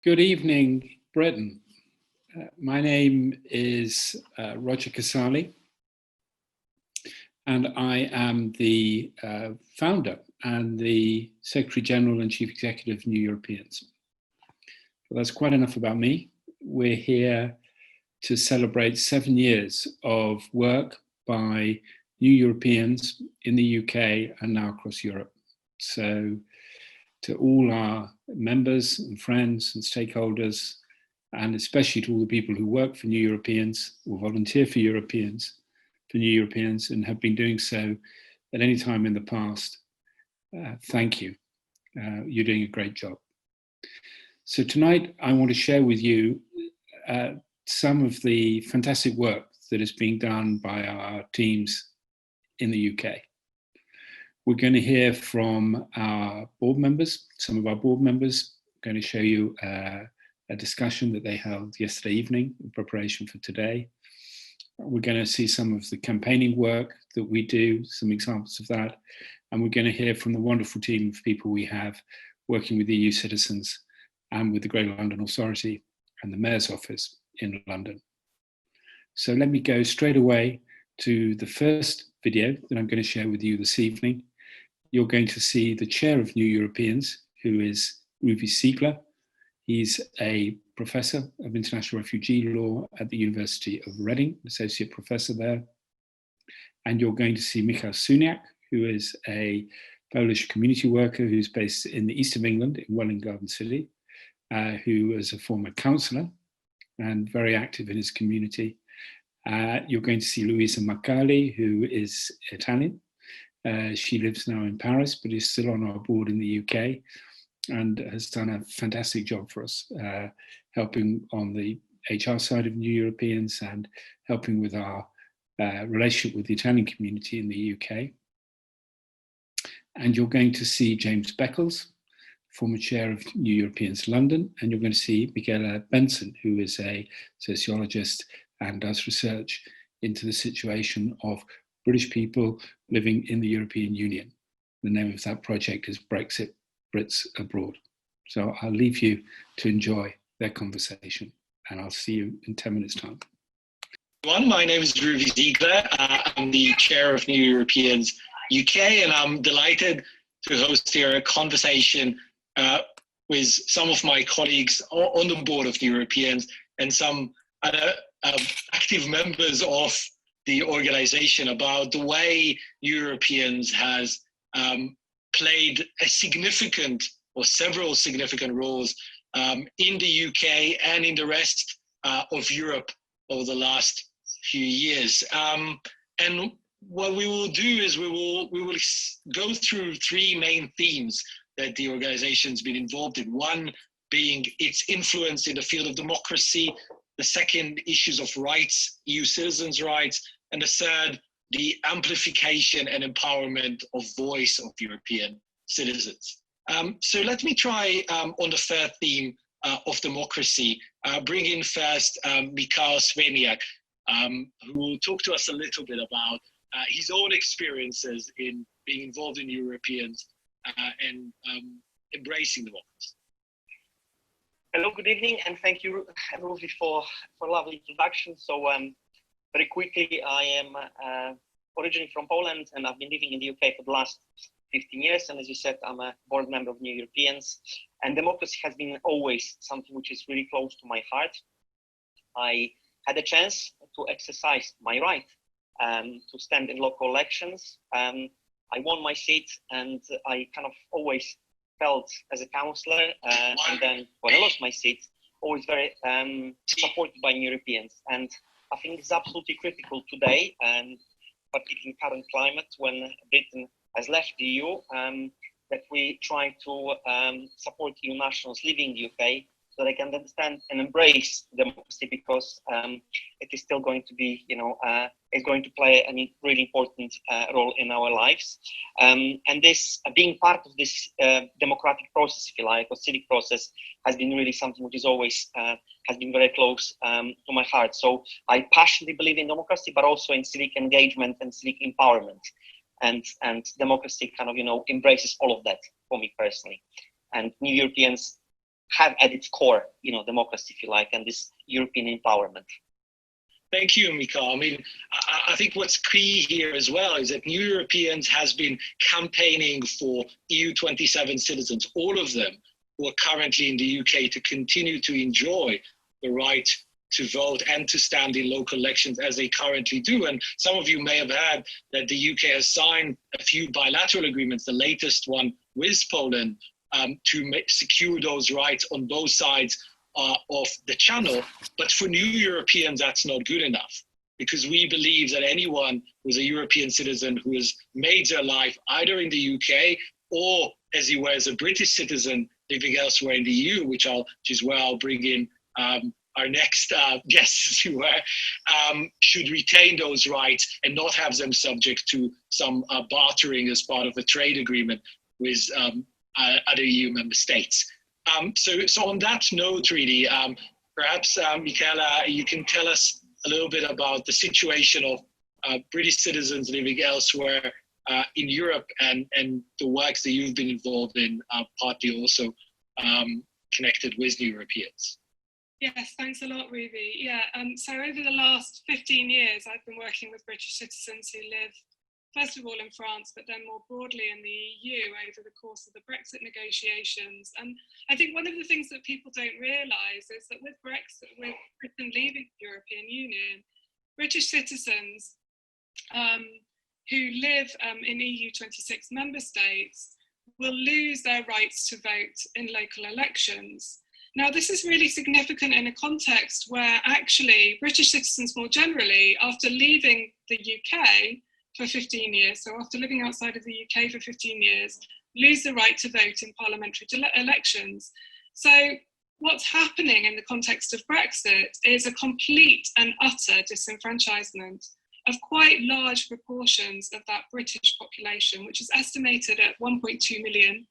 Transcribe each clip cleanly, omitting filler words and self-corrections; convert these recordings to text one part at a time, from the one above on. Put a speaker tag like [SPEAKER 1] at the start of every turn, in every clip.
[SPEAKER 1] Good evening, Britain. My name is Roger Casale, and I am the founder and the Secretary General and Chief Executive of New Europeans. So that's quite enough about me. We're here to celebrate 7 years of work by New Europeans in the UK and now across Europe. So to all our members and friends and stakeholders, and especially to all the people who work for New Europeans or volunteer for New Europeans and have been doing so at any time in the past, thank you. You're doing a great job. So tonight I want to share with you some of the fantastic work that is being done by our teams in the UK. We're going to hear from our board members, some of our board members. I'm going to show you a discussion that they held yesterday evening in preparation for today. We're going to see some of the campaigning work that we do, some examples of that. And we're going to hear from the wonderful team of people we have working with EU citizens and with the Greater London Authority and the Mayor's Office in London. So let me go straight away to the first video that I'm going to share with you this evening. You're going to see the chair of New Europeans, who is Ruvi Ziegler. He's a professor of international refugee law at the University of Reading, associate professor there. And you're going to see Michal Siewniak, who is a Polish community worker who's based in the east of England, in Welwyn Garden City, who is a former councillor and very active in his community. You're going to see Luisa Macalli, who is Italian. She lives now in Paris, but is still on our board in the UK and has done a fantastic job for us, helping on the HR side of New Europeans and helping with our relationship with the Italian community in the UK. And you're going to see James Beckles, former chair of New Europeans London, and you're going to see Michaela Benson, who is a sociologist and does research into the situation of British people living in the European Union. The name of that project is Brexit, Brits Abroad. So I'll leave you to enjoy their conversation, and I'll see you in 10 minutes' time.
[SPEAKER 2] My name is Ruvi Ziegler. I'm the chair of New Europeans UK, and I'm delighted to host here a conversation with some of my colleagues on the board of New Europeans and some other active members of the organization about the way Europeans has played a significant or several significant roles in the UK and in the rest of Europe over the last few years. And what we will do is we will go through three main themes that the organization's been involved in. One being its influence in the field of democracy, the second, issues of rights, EU citizens' rights, and the third, the amplification and empowerment of voice of European citizens. So let me try on the third theme of democracy, bring in first Michal Siewniak, who will talk to us a little bit about his own experiences in being involved in Europeans and embracing democracy.
[SPEAKER 3] Hello, good evening, and thank you, Ruvi, for a lovely introduction. So very quickly, I am originally from Poland, and I've been living in the UK for the last 15 years. And as you said, I'm a board member of New Europeans. And democracy has been always something which is really close to my heart. I had a chance to exercise my right to stand in local elections. I won my seat, and I kind of always felt as a councillor, and then when I lost my seat, always very supported by New Europeans. And I think it's absolutely critical today, and particularly in current climate, when Britain has left the EU, that we try to support EU nationals living in the UK so they can understand and embrace democracy, because it is still going to be, it's going to play a really important role in our lives. And this, being part of this democratic process, if you like, or civic process, has been really something which is always, has been very close to my heart. So I passionately believe in democracy, but also in civic engagement and civic empowerment. And democracy kind of, embraces all of that for me personally. And New Europeans have at its core, democracy, if you like, and this European empowerment.
[SPEAKER 2] Thank you, Michal. I mean, I think what's key here as well is that New Europeans has been campaigning for EU27 citizens, all of them who are currently in the UK, to continue to enjoy the right to vote and to stand in local elections as they currently do. And some of you may have heard that the UK has signed a few bilateral agreements, the latest one with Poland, to secure those rights on both sides of the channel. But for new Europeans, that's not good enough, because we believe that anyone who's a European citizen who has made their life either in the UK or, as you were, as a British citizen living elsewhere in the EU, which is where I'll bring in our next guest, as you were, should retain those rights and not have them subject to some bartering as part of a trade agreement with other EU member states. So on that note, really, perhaps, Michaela, you can tell us a little bit about the situation of British citizens living elsewhere in Europe and the works that you've been involved in, partly also connected with New Europeans.
[SPEAKER 4] Yes, thanks a lot, Ruvi. Yeah, so over the last 15 years, I've been working with British citizens who live, first of all, in France, but then more broadly in the EU over the course of the Brexit negotiations. And I think one of the things that people don't realise is that with Brexit, with Britain leaving the European Union, British citizens who live in EU 26 member states will lose their rights to vote in local elections. Now, this is really significant in a context where actually British citizens more generally, after leaving the UK for 15 years, so after living outside of the UK for 15 years, lose the right to vote in parliamentary elections. So what's happening in the context of Brexit is a complete and utter disenfranchisement of quite large proportions of that British population, which is estimated at 1.2 million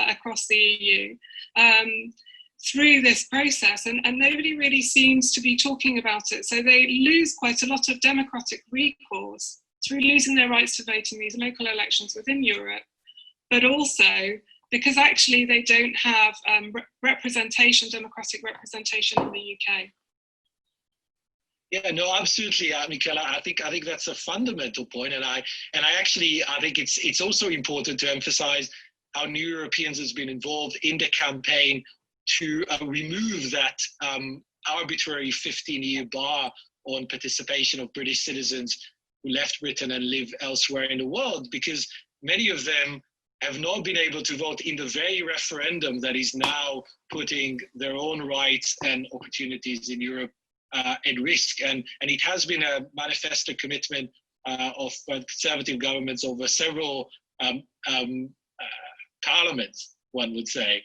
[SPEAKER 4] across the EU. Through this process, and nobody really seems to be talking about it. So they lose quite a lot of democratic recourse through losing their rights to vote in these local elections within Europe, but also because actually they don't have democratic representation in the UK.
[SPEAKER 2] Yeah, no, absolutely, Michaela. I think that's a fundamental point, and I think it's also important to emphasize how New Europeans has been involved in the campaign to remove that arbitrary 15-year bar on participation of British citizens who left Britain and live elsewhere in the world, because many of them have not been able to vote in the very referendum that is now putting their own rights and opportunities in Europe at risk. And it has been a manifesto commitment of conservative governments over several parliaments, one would say.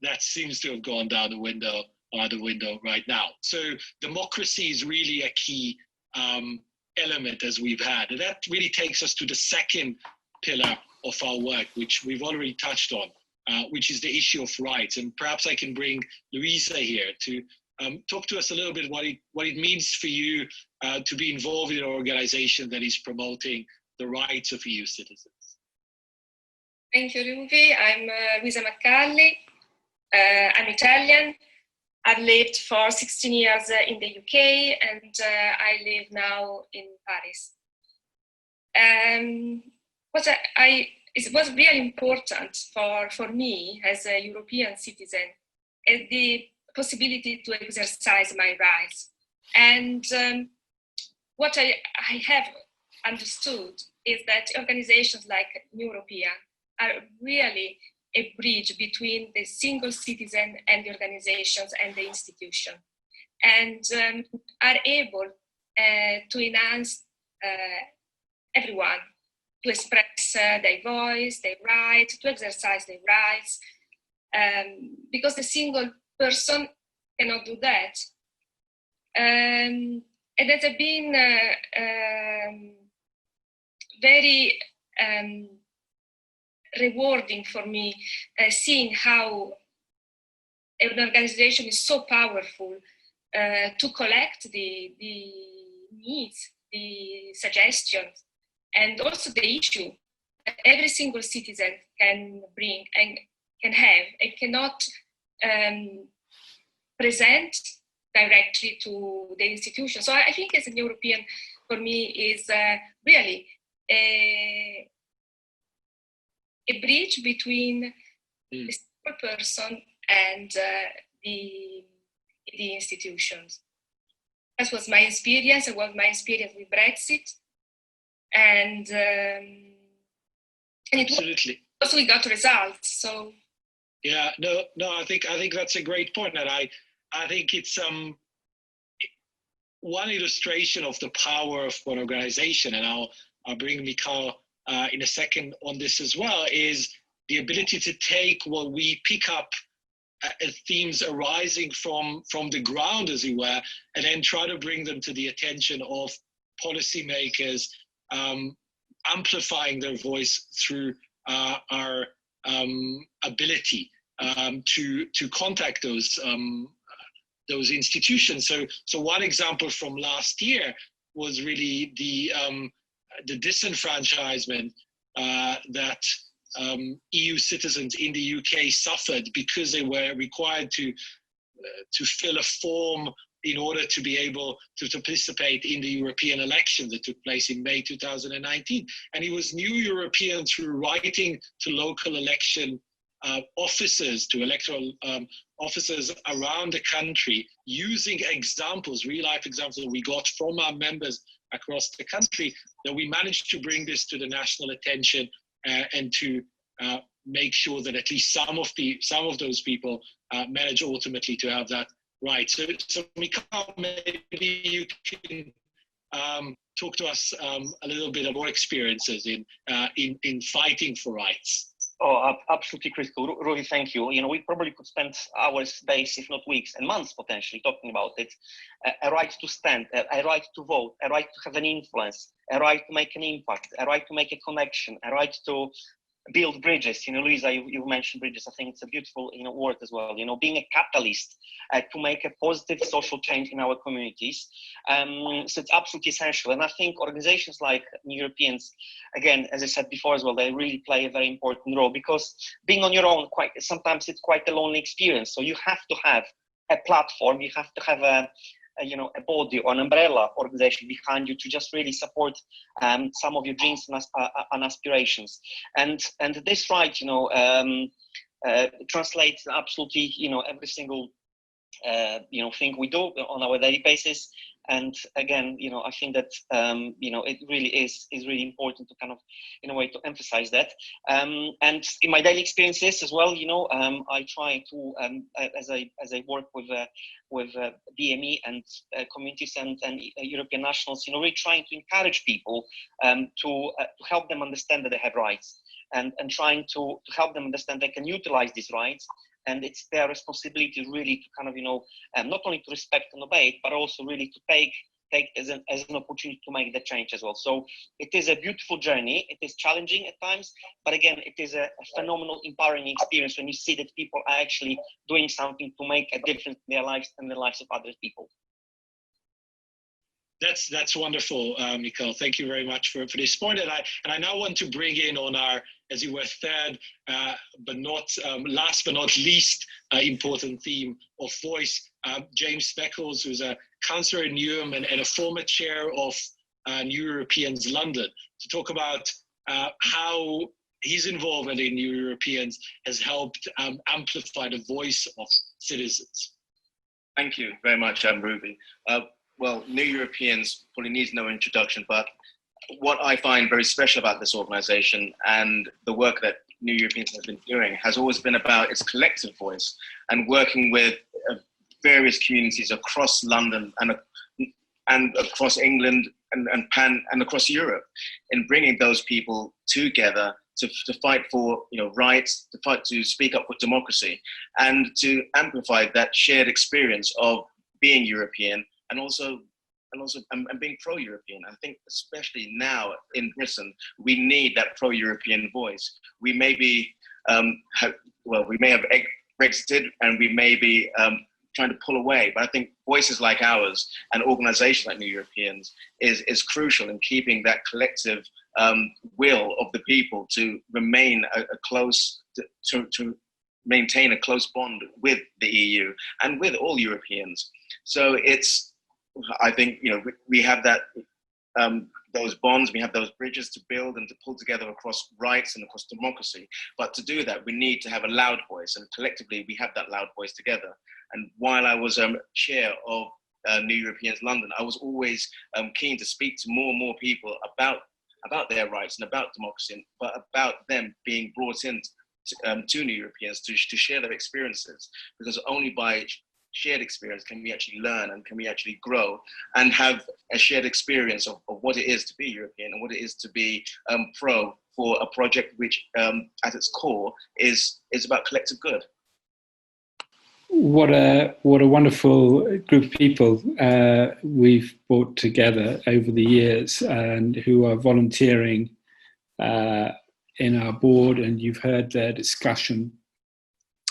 [SPEAKER 2] That seems to have gone out the window right now. So democracy is really a key element as we've had. And that really takes us to the second pillar of our work, which we've already touched on, which is the issue of rights. And perhaps I can bring Luisa here to talk to us a little bit what it means for you to be involved in an organization that is promoting the rights of EU citizens.
[SPEAKER 5] Thank you, Ruvi. I'm Luisa Macalli. I'm Italian. I've lived for 16 years in the UK, and I live now in Paris. It was really important for me as a European citizen is the possibility to exercise my rights. And what I have understood is that organizations like European are really a bridge between the single citizen and the organizations and the institution, and are able to enhance everyone to express their voice, their right, to exercise their rights, because the single person cannot do that. And it has been very rewarding for me seeing how an organization is so powerful to collect the needs, the suggestions, and also the issue that every single citizen can bring. And can have. It cannot present directly to the institution. So I think as a European, for me, is really a bridge between the single person and the institutions. That was my experience. It was my experience with Brexit, and
[SPEAKER 2] absolutely.
[SPEAKER 5] Also we got results. So
[SPEAKER 2] yeah, no, I think that's a great point, and I think it's one illustration of the power of one organization, and I'll bring Michal in a second on this as well, is the ability to take what we pick up as themes arising from the ground, as it were, and then try to bring them to the attention of policymakers, amplifying their voice through our ability to contact those institutions. So one example from last year was really the disenfranchisement that EU citizens in the UK suffered because they were required to fill a form in order to be able to participate in the European election that took place in May 2019. And it was new Europeans who were writing to local election officers, to electoral officers around the country, using examples, real-life examples that we got from our members across the country, that we managed to bring this to the national attention and to make sure that at least some of those people manage ultimately to have that right. So Michal, maybe you can talk to us a little bit of your experiences in fighting for rights.
[SPEAKER 3] Oh, absolutely critical. Ruvi, thank you. We probably could spend hours, days, if not weeks and months potentially talking about it. A right to stand, a right to vote, a right to have an influence, a right to make an impact, a right to make a connection, a right to build bridges. Luisa, you mentioned bridges. I think it's a beautiful word as well. Being a catalyst to make a positive social change in our communities. So it's absolutely essential. And I think organizations like New Europeans, again, as I said before as well, they really play a very important role, because being on your own, sometimes it's quite a lonely experience. So you have to have a platform. You have to have a body or an umbrella organization behind you to just really support some of your dreams and aspirations. And this right, translates absolutely, every single thing we do on our daily basis. And again, I think that it really is really important to kind of, in a way, to emphasize that. And in my daily experiences as well, I try to, as I work with BME and communities and European nationals, really trying to encourage people to help them understand that they have rights, and trying to help them understand they can utilize these rights. And it's their responsibility really to kind of, not only to respect and obey it, but also really to take as an opportunity to make the change as well. So it is a beautiful journey. It is challenging at times, but again, it is a phenomenal, empowering experience when you see that people are actually doing something to make a difference in their lives and the lives of other people.
[SPEAKER 2] That's wonderful, Michal. Thank you very much for this point. And I now want to bring in on our, as you were, third, but not last but not least important theme of voice, James Beckles, who's a councillor in Newham and a former chair of New Europeans London, to talk about how his involvement in New Europeans has helped amplify the voice of citizens.
[SPEAKER 6] Thank you very much, Ruvi. Well, New Europeans probably needs no introduction, but what I find very special about this organization and the work that New Europeans have been doing has always been about its collective voice and working with various communities across London and across England and across Europe, in bringing those people together to fight for rights, to speak up for democracy, and to amplify that shared experience of being European and also being pro-European. I think especially now in Britain, we need that pro-European voice. We may be, we may have Brexited and we may be trying to pull away, but I think voices like ours and organizations like New Europeans is crucial in keeping that collective will of the people to remain close to maintain a close bond with the EU and with all Europeans. So I think, we have that, those bonds, we have those bridges to build and to pull together across rights and across democracy. But to do that, we need to have a loud voice, and collectively we have that loud voice together. And while I was chair of New Europeans London, I was always keen to speak to more and more people about their rights and about democracy, but about them being brought in to New Europeans to share their experiences, because only by shared experience can we actually learn and can we actually grow and have a shared experience of what it is to be European and what it is to be pro for a project which at its core is about collective good.
[SPEAKER 1] What a wonderful group of people we've brought together over the years, and who are volunteering in our board, and you've heard their discussion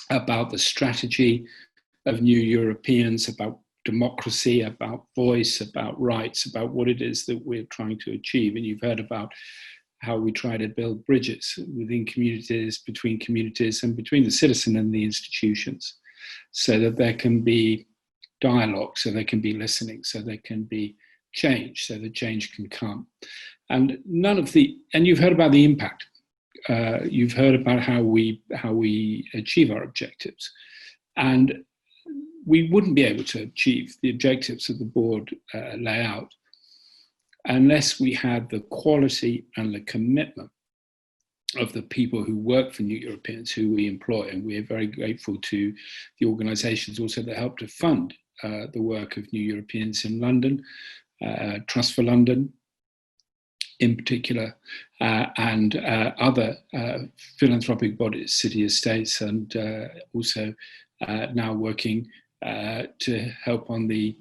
[SPEAKER 1] about the strategy of New Europeans, about democracy, about voice, about rights, about what it is that we're trying to achieve. And you've heard about how we try to build bridges within communities, between communities, and between the citizen and the institutions, so that there can be dialogue, so there can be listening, so there can be change, so that change can come. And you've heard about the impact. You've heard about how we achieve our objectives. And we wouldn't be able to achieve the objectives that the board lay out unless we had the quality and the commitment of the people who work for New Europeans, who we employ. And we're very grateful to the organisations also that help to fund the work of New Europeans in London, Trust for London in particular, and other philanthropic bodies, city estates, and also now working to help on the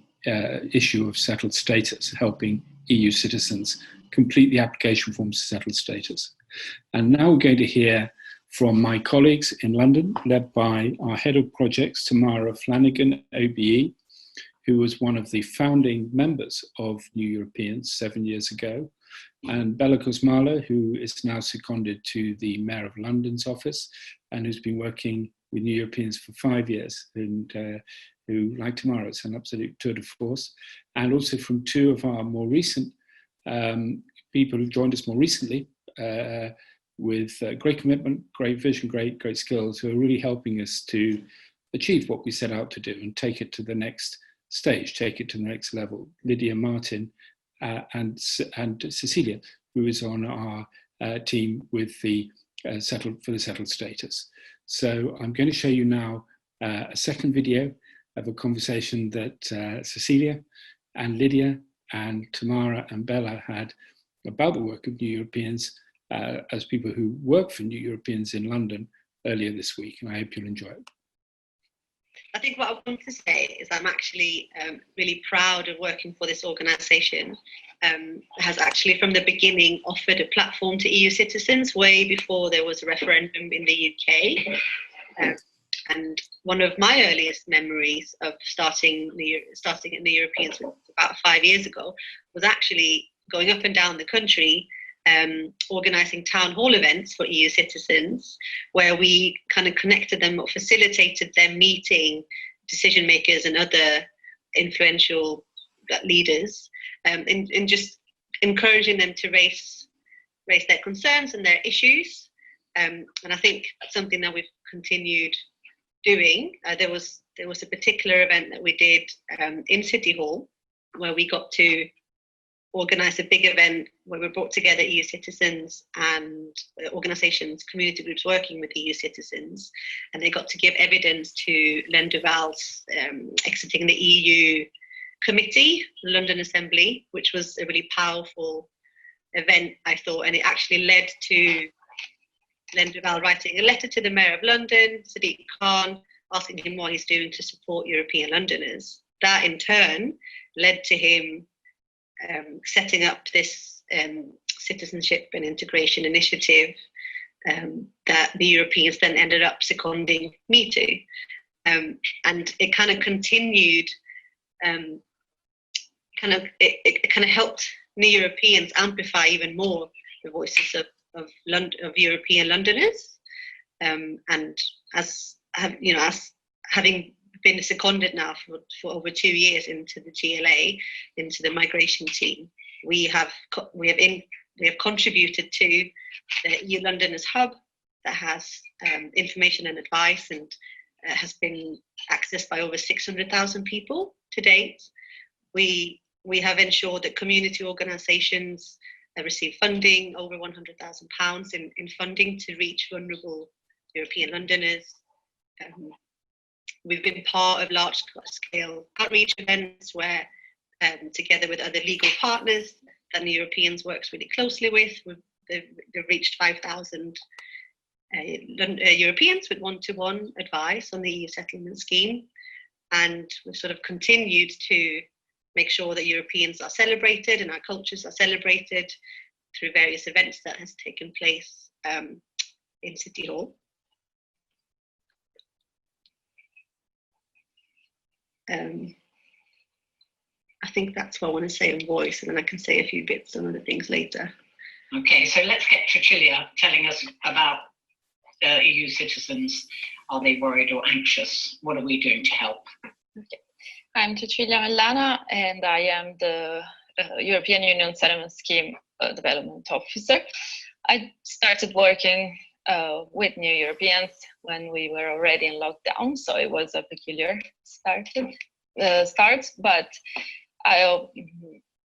[SPEAKER 1] issue of settled status, helping EU citizens complete the application forms for settled status. And now we're going to hear from my colleagues in London, led by our head of projects, Tamara Flanagan, OBE, who was one of the founding members of New Europeans 7 years ago, and Bella Kosmala, who is now seconded to the Mayor of London's office and who's been working with New Europeans for 5 years, and who, like Tamara, is an absolute tour de force. And also from two of our more recent people who joined us more recently, with great commitment, great vision, great skills, who are really helping us to achieve what we set out to do and take it to the next stage, take it to the next level. Lydia, Martin, and Cecilia, who is on our team with the settled status. So I'm going to show you now a second video of a conversation that Cecilia and Lydia and Tamara and Bella had about the work of New Europeans as people who work for New Europeans in London earlier this week, and I hope you'll enjoy it.
[SPEAKER 7] I think what I want to say is I'm actually really proud of working for this organisation. Has actually from the beginning offered a platform to EU citizens way before there was a referendum in the UK. And one of my earliest memories of starting at New Europeans about 5 years ago was actually going up and down the country, organising town hall events for EU citizens, where we kind of connected them or facilitated them meeting decision makers and other influential leaders, and just encouraging them to raise their concerns and their issues. And I think that's something that we've continued doing. There was a particular event that we did in City Hall, where we got to organise a big event where we brought together EU citizens and organisations, community groups working with EU citizens, and they got to give evidence to Len Duval's exiting the EU committee, London Assembly, which was a really powerful event, I thought, and it actually led to Len Duval writing a letter to the Mayor of London, Sadiq Khan, asking him what he's doing to support European Londoners. That in turn led to him setting up this citizenship and integration initiative that the Europeans then ended up seconding me to. And it kind of continued, it kind of helped New Europeans amplify even more the voices of European Londoners. And as as having been seconded now for over 2 years into the GLA, into the migration team, we have contributed to the EU Londoners Hub that has information and advice, and has been accessed by over 600,000 people to date. We have ensured that community organisations receive funding, over £100,000 in funding to reach vulnerable European Londoners. We've been part of large-scale outreach events where, together with other legal partners that the Europeans works really closely with, they've reached 5,000 Europeans with one-to-one advice on the EU settlement scheme. And we've sort of continued to make sure that Europeans are celebrated and our cultures are celebrated through various events that has taken place in City Hall. I think that's what I want to say in voice, and then I can say a few bits on other things later.
[SPEAKER 8] Okay, so let's get Cecilia telling us about EU citizens. Are they worried or anxious? What are we doing to help?
[SPEAKER 9] Okay. I'm Cecilia Mallana, and I am the European Union Settlement Scheme Development Officer. I started working with New Europeans when we were already in lockdown, so it was a peculiar start, but I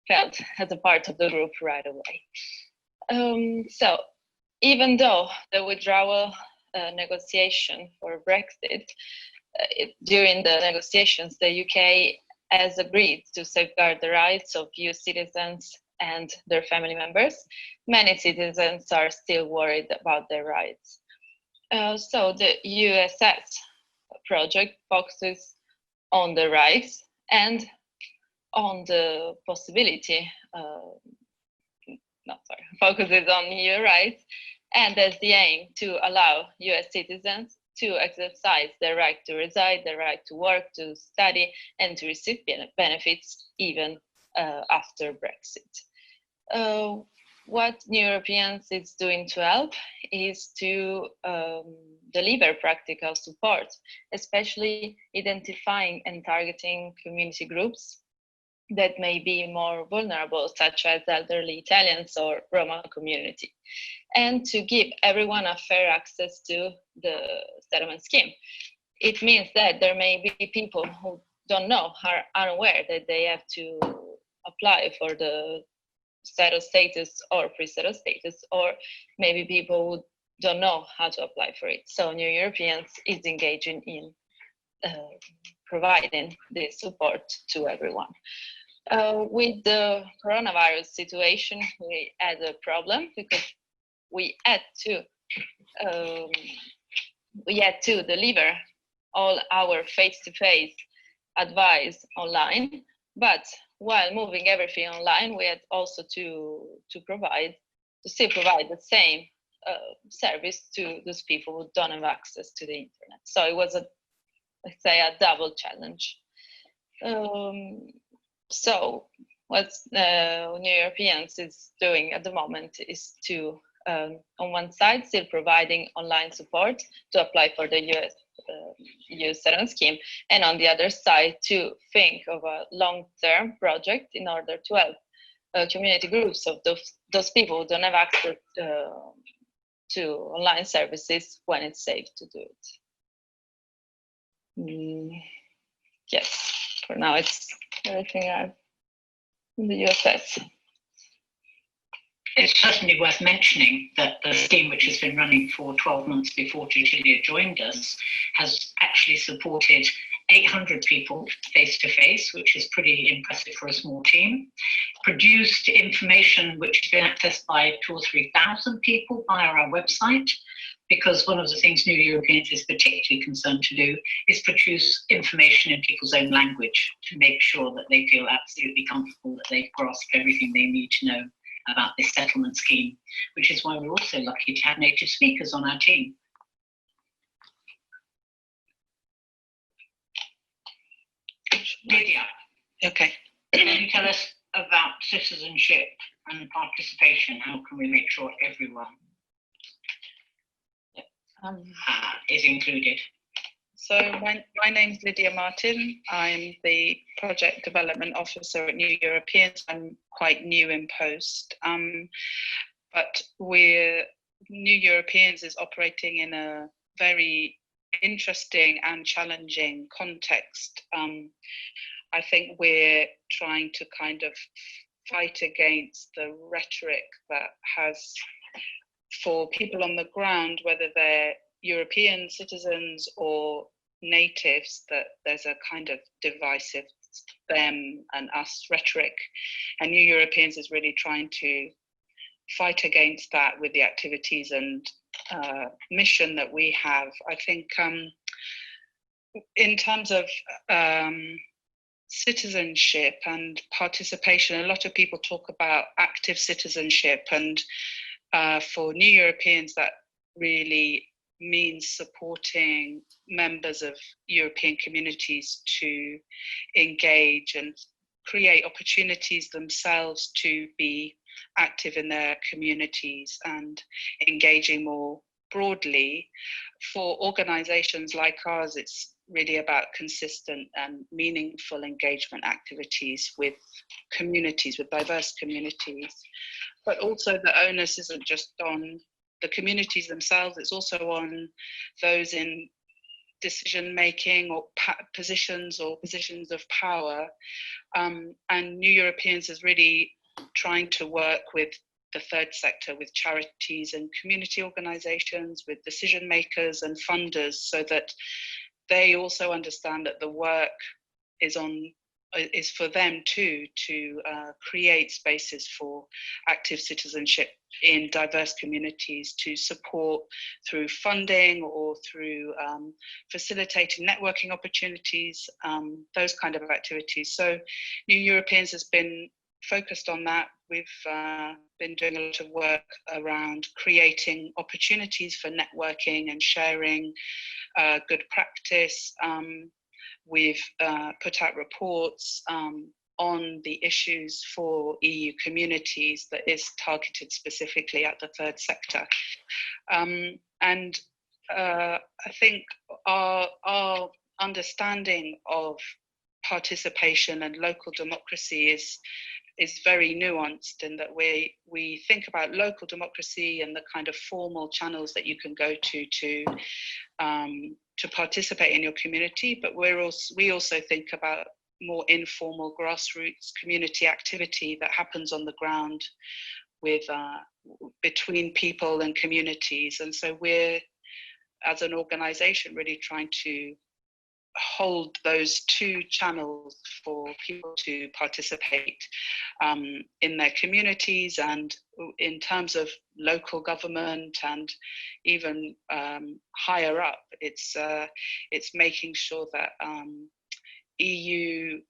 [SPEAKER 9] felt as a part of the group right away. So even though the withdrawal negotiation for Brexit, during the negotiations, the UK has agreed to safeguard the rights of EU citizens and their family members, many citizens are still worried about their rights. So the USS project focuses on the rights and on the possibility, focuses on EU rights, and has the aim to allow US citizens to exercise their right to reside, their right to work, to study, and to receive benefits even after Brexit. What New Europeans is doing to help is to deliver practical support, especially identifying and targeting community groups that may be more vulnerable, such as elderly Italians or Roma community, and to give everyone a fair access to the settlement scheme. It means that there may be people who don't know, are unaware that they have to apply for the settled status or pre-settled status, or maybe people who don't know how to apply for it. So New Europeans is engaging in providing this support to everyone. With the coronavirus situation, we had a problem because we had to deliver all our face-to-face advice online, but while moving everything online, we had also to still provide the same service to those people who don't have access to the internet. So it was let's say a double challenge. So what New Europeans is doing at the moment is to, on one side, still providing online support to apply for the EU settlement scheme, and on the other side, to think of a long-term project in order to help community groups of those people who don't have access to online services when it's safe to do it. Yes, for now it's everything in the USS.
[SPEAKER 8] It's certainly worth mentioning that the scheme, which has been running for 12 months before Cecilia joined us, has actually supported 800 people face-to-face, which is pretty impressive for a small team, produced information which has been accessed by 2,000 or 3,000 people via our website, because one of the things New Europeans is particularly concerned to do is produce information in people's own language to make sure that they feel absolutely comfortable that they've grasped everything they need to know about this settlement scheme, which is why we're also lucky to have native speakers on our team. Lydia.
[SPEAKER 7] Okay.
[SPEAKER 8] Can you tell us about citizenship and participation? How can we make sure everyone is included?
[SPEAKER 10] So my name's Lydia Martin. I'm the Project Development Officer at New Europeans. I'm quite new in post, but New Europeans is operating in a very interesting and challenging context. I think we're trying to kind of fight against the rhetoric that has, for people on the ground, whether they're European citizens or natives, that there's a kind of divisive them and us rhetoric. And New Europeans is really trying to fight against that with the activities and mission that we have. I think in terms of citizenship and participation, a lot of people talk about active citizenship, and for New Europeans that really means supporting members of European communities to engage and create opportunities themselves to be active in their communities and engaging more broadly. For organizations like ours, it's really about consistent and meaningful engagement activities with communities, with diverse communities. But also the onus isn't just on the communities themselves, it's also on those in decision-making or positions of power. And New Europeans is really trying to work with the third sector, with charities and community organizations, with decision makers and funders, so that they also understand that the work is for them too, to create spaces for active citizenship in diverse communities, to support through funding or through facilitating networking opportunities, those kind of activities. So New Europeans has been focused on that. We've been doing a lot of work around creating opportunities for networking and sharing good practice. We've put out reports on the issues for EU communities that is targeted specifically at the third sector. And I think our understanding of participation and local democracy is very nuanced, in that we think about local democracy and the kind of formal channels that you can go to participate in your community, but we also think about more informal grassroots community activity that happens on the ground with between people and communities. And so we're, as an organization, really trying to hold those two channels for people to participate in their communities, and in terms of local government and even higher up, it's making sure that EU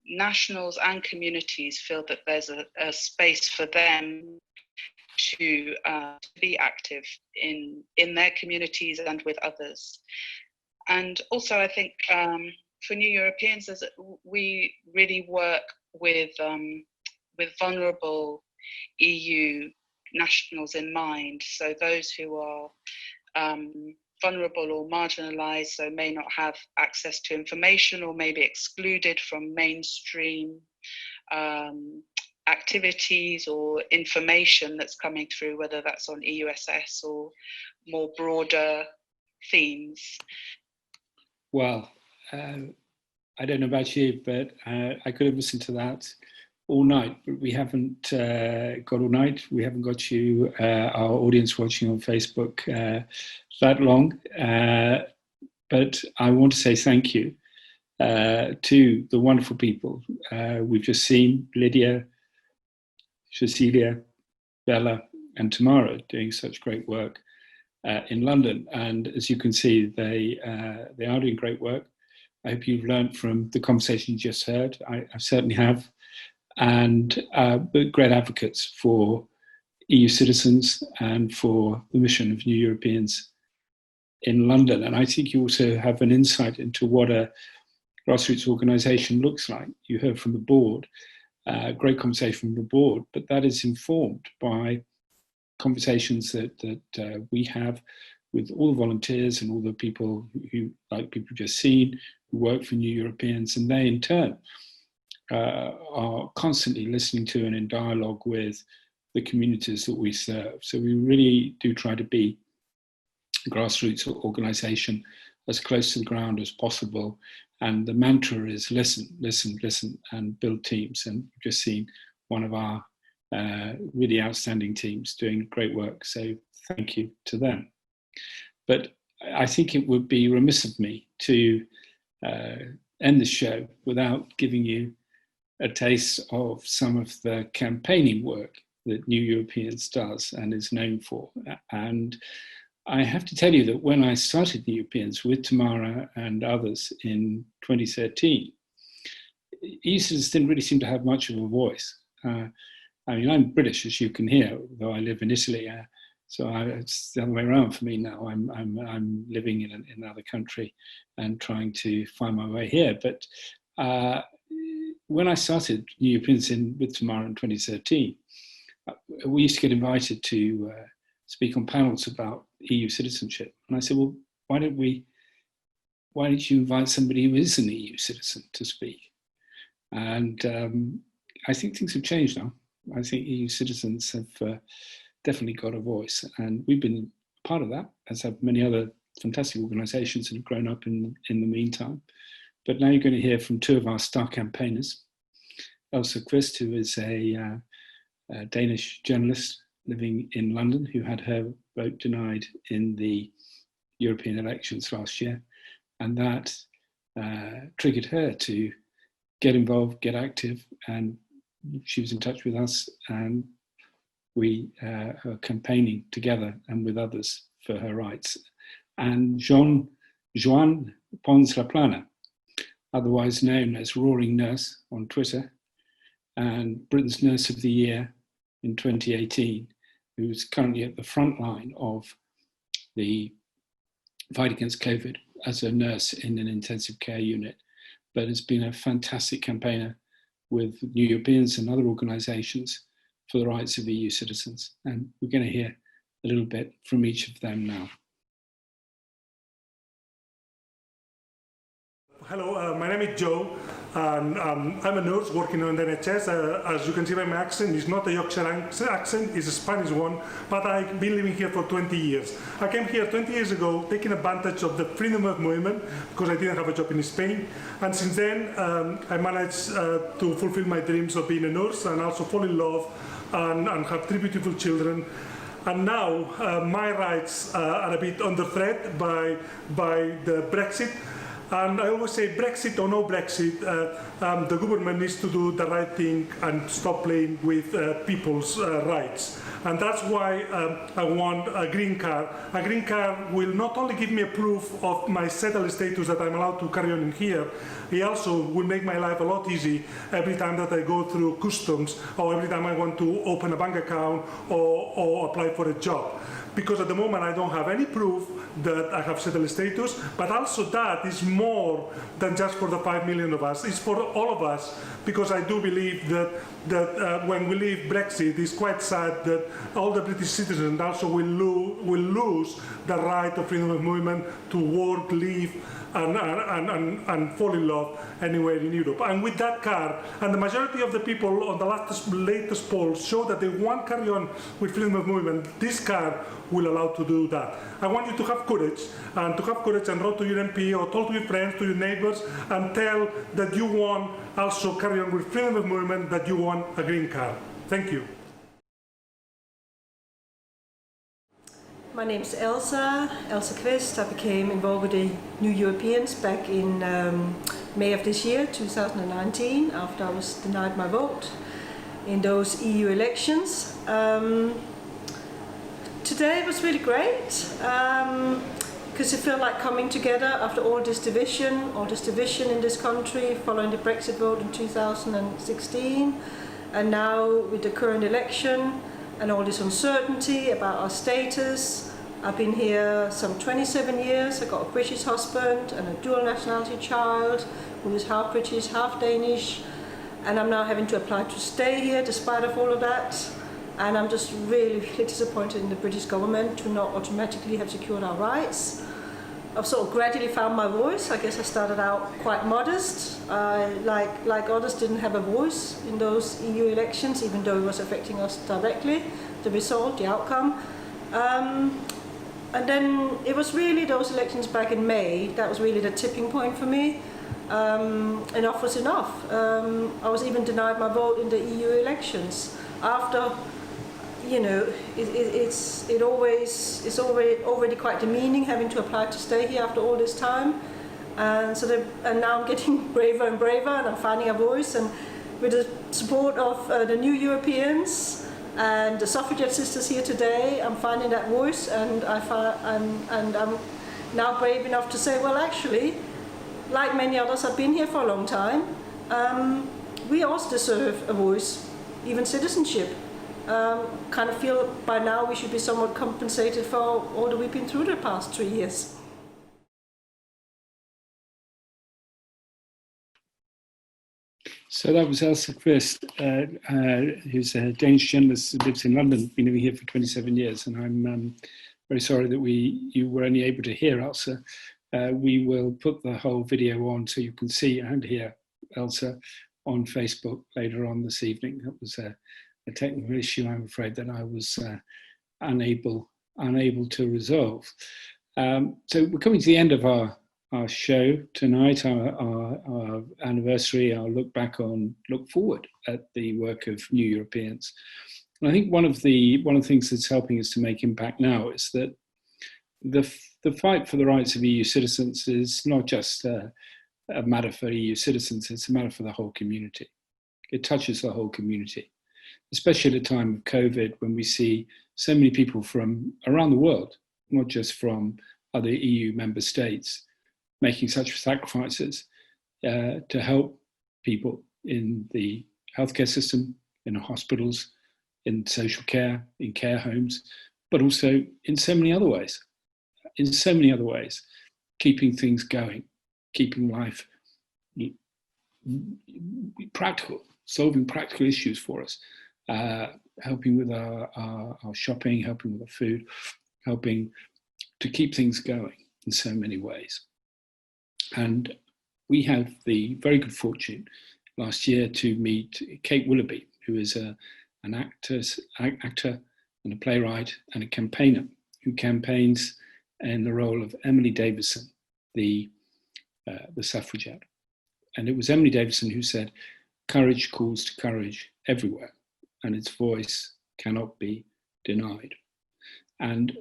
[SPEAKER 10] nationals and communities feel that there's a space for them to be active in their communities and with others. And also, I think for New Europeans, we really work with vulnerable EU nationals in mind. So those who are vulnerable or marginalized, so may not have access to information or may be excluded from mainstream activities or information that's coming through, whether that's on EUSS or more broader themes.
[SPEAKER 1] Well, I don't know about you, but I could have listened to that all night, but we haven't got all night. We haven't got you, our audience watching on Facebook, that long. But I want to say thank you to the wonderful people we've just seen, Lydia, Cecilia, Bella, and Tamara, doing such great work in London. And as you can see, they are doing great work. I hope you've learned from the conversation you just heard. I certainly have. And great advocates for EU citizens and for the mission of New Europeans in London. And I think you also have an insight into what a grassroots organisation looks like. You heard from the board, great conversation from the board, but that is informed by conversations that we have with all the volunteers and all the people who, like people you've just seen, who work for New Europeans, and they in turn are constantly listening to and in dialogue with the communities that we serve. So we really do try to be a grassroots organisation as close to the ground as possible. And the mantra is listen, listen, listen, and build teams. And we've just seen one of our really outstanding teams doing great work. So thank you to them. But I think it would be remiss of me to end the show without giving you a taste of some of the campaigning work that New Europeans does and is known for. And I have to tell you that when I started New Europeans with Tamara and others in 2013, EU citizens didn't really seem to have much of a voice. I mean, I'm British, as you can hear, though I live in Italy. So it's the other way around for me now. I'm living in another country and trying to find my way here. But when I started New Europeans with Tamara in 2013, we used to get invited to speak on panels about EU citizenship. And I said, well, why don't you invite somebody who is an EU citizen to speak? And I think things have changed now. I think EU citizens have definitely got a voice, and we've been part of that, as have many other fantastic organisations that have grown up in the meantime. But now you're going to hear from two of our star campaigners, Kvist, who is a Danish journalist living in London, who had her vote denied in the European elections last year, and that triggered her to get involved, get active, and she was in touch with us, and we are campaigning together and with others for her rights. And Joan Pons Laplana, otherwise known as Roaring Nurse on Twitter, and Britain's Nurse of the Year in 2018, who's currently at the front line of the fight against COVID as a nurse in an intensive care unit, but has been a fantastic campaigner with New Europeans and other organisations for the rights of EU citizens. And we're going to hear a little bit from each of them now.
[SPEAKER 11] Hello, my name is Joe, and I'm a nurse working on the NHS. As you can see by my accent, it's not a Yorkshire accent, it's a Spanish one, but I've been living here for 20 years. I came here 20 years ago, taking advantage of the freedom of movement, because I didn't have a job in Spain. And since then, I managed to fulfill my dreams of being a nurse and also fall in love and have 3 beautiful children. And now my rights are a bit under threat by the Brexit. And I always say, Brexit or no Brexit, the government needs to do the right thing and stop playing with people's rights. And that's why I want a green card. A green card will not only give me a proof of my settled status that I'm allowed to carry on in here, it also will make my life a lot easier every time that I go through customs or every time I want to open a bank account or apply for a job. Because at the moment I don't have any proof that I have settled status, but also that is more than just for the 5 million of us. It's for all of us, because I do believe that when we leave Brexit, it's quite sad that all the British citizens also will lose the right of freedom of movement to work, live, and fall in love anywhere in Europe. And with that card, and the majority of the people on the latest polls show that they want to carry on with freedom of movement, this card will allow to do that. I want you to have courage and write to your MP or talk to your friends, to your neighbors, and tell that you want also carry on with freedom of movement, that you want a green card. Thank you.
[SPEAKER 12] My name is Elsa Kvist. I became involved with the New Europeans back in May of this year, 2019, after I was denied my vote in those EU elections. Today was really great, because it felt like coming together after all this division in this country following the Brexit vote in 2016, and now with the current election and all this uncertainty about our status. I've been here some 27 years. I got a British husband and a dual nationality child who is half British, half Danish, and I'm now having to apply to stay here despite of all of that. And I'm just really, really disappointed in the British government to not automatically have secured our rights. I've sort of gradually found my voice. I guess I started out quite modest. Like others, didn't have a voice in those EU elections, even though it was affecting us directly, the result, the outcome. And then it was really those elections back in May, that was really the tipping point for me. Enough was enough. I was even denied my vote in the EU elections. After, you know, it's already quite demeaning having to apply to stay here after all this time. And now I'm getting braver and braver, and I'm finding a voice. And with the support of the New Europeans and the suffragette sisters here today, I'm finding that voice, and I'm now brave enough to say, well, actually, like many others have been here for a long time, we also deserve a voice, even citizenship. Kind of feel by now we should be somewhat compensated for all that we've been through the past 3 years.
[SPEAKER 1] So that was Elsa Kvist, who's a Danish journalist who lives in London, been living here for 27 years, and I'm very sorry that you were only able to hear Elsa. We will put the whole video on so you can see and hear Elsa on Facebook later on this evening. That was a technical issue, I'm afraid, that I was unable to resolve. So we're coming to the end of our show tonight, our anniversary, our look forward at the work of New Europeans. And I think one of the things that's helping us to make impact now is that the fight for the rights of EU citizens is not just a matter for EU citizens, it's a matter for the whole community. It touches the whole community, especially at a time of COVID, when we see so many people from around the world, not just from other EU member states, making such sacrifices to help people in the healthcare system, in hospitals, in social care, in care homes, but also in so many other ways. Keeping things going, keeping life practical, solving practical issues for us, helping with our shopping, helping with our food, helping to keep things going in so many ways. And we have the very good fortune last year to meet Kate Wiloughby, who is an actor and a playwright and a campaigner who campaigns in the role of Emily Davison, the suffragette. And it was Emily Davison who said, "Courage calls to courage everywhere, and its voice cannot be denied." And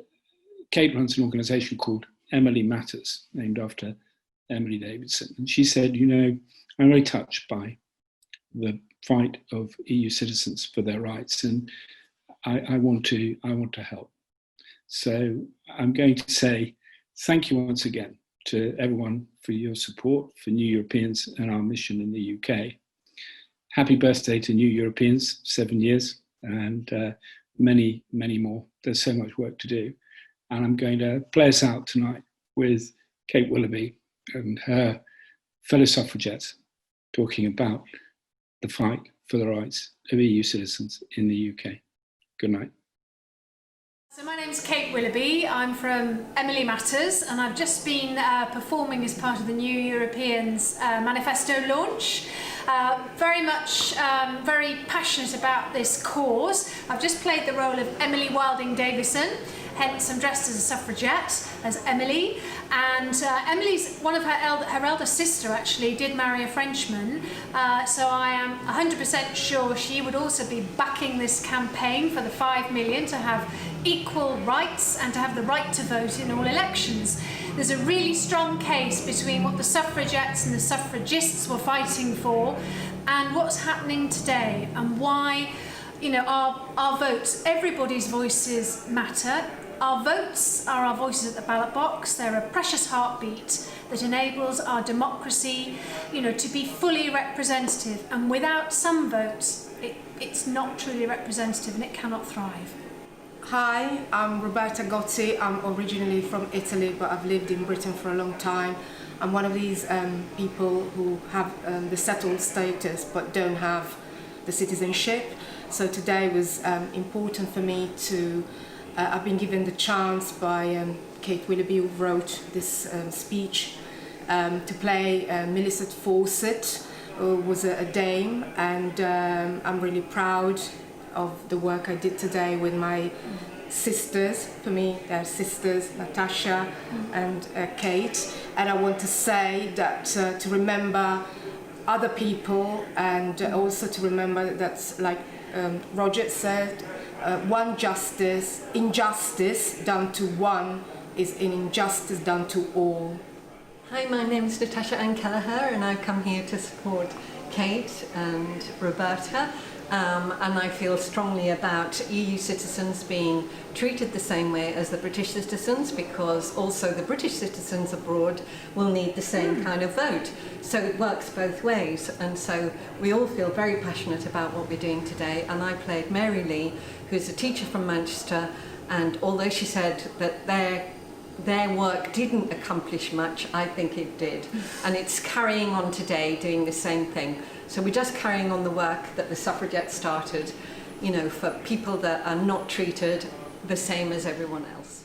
[SPEAKER 1] Kate runs an organisation called Emily Matters, named after Emily Davison. And she said, you know, I'm very touched by the fight of EU citizens for their rights, and I want to help. So I'm going to say thank you once again to everyone for your support for New Europeans and our mission in the UK. Happy birthday to New Europeans, 7 years, and many, many more. There's so much work to do. And I'm going to play us out tonight with Kate Wiloughby and her fellow suffragettes talking about the fight for the rights of EU citizens in the UK. Good night.
[SPEAKER 13] So my name's Kate Wiloughby, I'm from Emily Matters, and I've just been performing as part of the New Europeans manifesto launch. Very passionate about this cause. I've just played the role of Emily Wilding Davison, hence I'm dressed as a suffragette, as Emily. And Emily's, one of her elder sister actually did marry a Frenchman, so I am 100% sure she would also be backing this campaign for the 5 million to have equal rights and to have the right to vote in all elections. There's a really strong case between what the suffragettes and the suffragists were fighting for and what's happening today, and why, you know, our votes, everybody's voices matter. Our votes are our voices at the ballot box. They're a precious heartbeat that enables our democracy, you know, to be fully representative. And without some votes, it's not truly representative and it cannot thrive.
[SPEAKER 14] Hi, I'm Roberta Gotti. I'm originally from Italy, but I've lived in Britain for a long time. I'm one of these people who have the settled status but don't have the citizenship. So today was important for me to, I've been given the chance by Kate Wiloughby, who wrote this speech, to play Millicent Fawcett, who was a dame, and I'm really proud of the work I did today with my sisters. For me, they're sisters, Nathasha and Kate, and I want to say that to remember other people, and also to remember that, like Roger said, injustice done to one is an injustice done to all.
[SPEAKER 15] Hi, my name is Nathasha and Kelleher, and I've come here to support Kate and Roberta. And I feel strongly about EU citizens being treated the same way as the British citizens, because also the British citizens abroad will need the same kind of vote. So it works both ways, and so we all feel very passionate about what we're doing today. And I played Mary Lee, who's a teacher from Manchester, and although she said that their work didn't accomplish much, I think it did. And it's carrying on today, doing the same thing. So we're just carrying on the work that the suffragettes started, you know, for people that are not treated the same as everyone else.